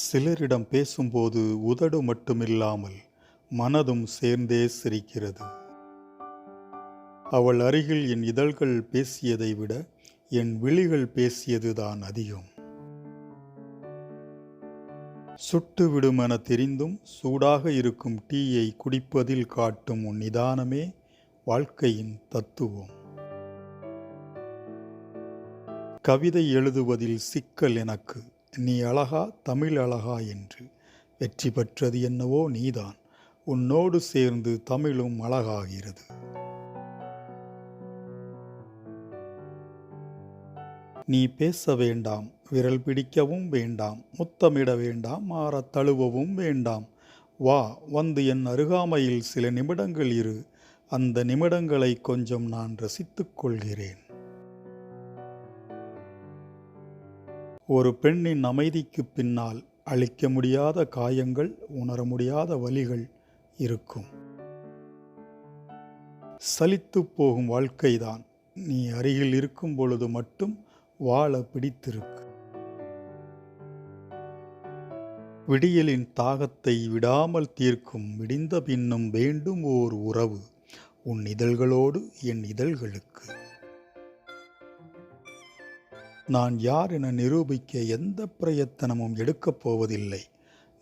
சிலரிடம் பேசும்போது உதடு மட்டுமில்லாமல் மனதும் சேர்ந்தே சிரிக்கிறது. அவள் அருகில் என் இதழ்கள் பேசியதை விட என் விழிகள் பேசியதுதான் அதிகம். சுட்டு விடுமென தெரிந்தும் சூடாக இருக்கும் டீயை குடிப்பதில் காட்டும் உன் நிதானமே வாழ்க்கையின் தத்துவம். கவிதை எழுதுவதில் சிக்கல் எனக்கு, நீ அழகா தமிழ் அழகா என்று. வெற்றி பெற்றது என்னவோ நீதான், உன்னோடு சேர்ந்து தமிழும் அழகாகிறது. நீ பேச வேண்டாம், விரல் பிடிக்கவும் வேண்டாம், முத்தமிட வேண்டாம், மாறத் தழுவவும் வேண்டாம். வா, வந்து என் அருகாமையில் சில நிமிடங்கள் இரு. அந்த நிமிடங்களை கொஞ்சம் நான் ரசித்துக் கொள்கிறேன். ஒரு பெண்ணின் அமைதிக்கு பின்னால் அழிக்க முடியாத காயங்கள், உணர முடியாத வலிகள் இருக்கும். சலித்து போகும் வாழ்க்கைதான் நீ அருகில் இருக்கும் பொழுது மட்டும் வாழ பிடித்திருக்கு. விடியலின் தாகத்தை விடாமல் தீர்க்கும் விடிந்த பின்னும் வேண்டும் ஓர் உறவு, உன் இதழ்களோடு என் இதழ்களுக்கு. நான் யார் என நிரூபிக்க எந்த பிரயத்தனமும் எடுக்கப் போவதில்லை.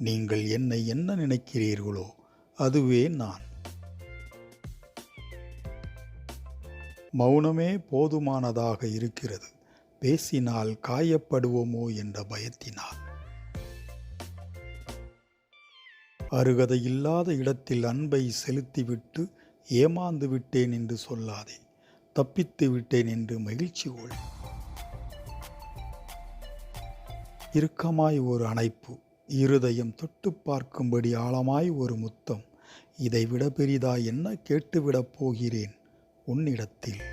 நீங்கள் என்னை என்ன நினைக்கிறீர்களோ அதுவே நான். மௌனமே போதுமானதாக இருக்கிறது, பேசினால் காயப்படுவோமோ என்ற பயத்தினால். அருகதையில்லாத இடத்தில் அன்பை செலுத்திவிட்டு ஏமாந்து விட்டேன் என்று சொல்லாதே, தப்பித்து விட்டேன் என்று மகிழ்ச்சி கொள். இறுக்கமாய் ஒரு அணைப்பு, இருதயம் தொட்டு பார்க்கும்படி ஆழமாய் ஒரு முத்தம், இதைவிட பெரிதாய் என்ன கேட்டுவிடப் போகிறேன் உன்னிடத்தில்.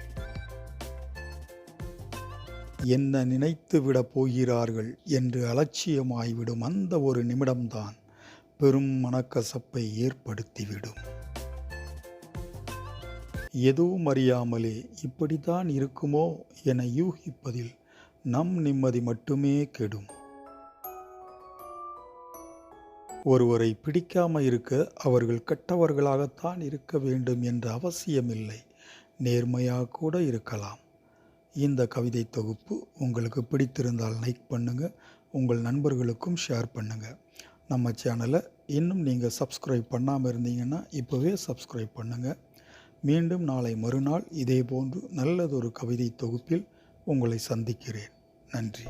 என்ன நினைத்து விடப் போகிறார்கள் என்று அலட்சியமாய்விடும் அந்த ஒரு நிமிடம்தான் பெரும் மனக்கசப்பை ஏற்படுத்திவிடும். எதுவும் அறியாமலே இப்படித்தான் இருக்குமோ என யூகிப்பதில் நம் நிம்மதி மட்டுமே கெடும். ஒருவரை பிடிக்காம இருக்க அவர்கள் கெட்டவர்களாகத்தான் இருக்க வேண்டும் என்ற அவசியமில்லை, நேர்மையாக கூட இருக்கலாம். இந்த கவிதை தொகுப்பு உங்களுக்கு பிடித்திருந்தால் லைக் பண்ணுங்கள், உங்கள் நண்பர்களுக்கும் ஷேர் பண்ணுங்கள். நம்ம சேனலை இன்னும் நீங்கள் சப்ஸ்கிரைப் பண்ணாமல் இருந்தீங்கன்னா இப்போவே சப்ஸ்கிரைப் பண்ணுங்கள். மீண்டும் நாளை மறுநாள் இதே போன்று நல்லதொரு கவிதை தொகுப்பில் உங்களை சந்திக்கிறேன். நன்றி.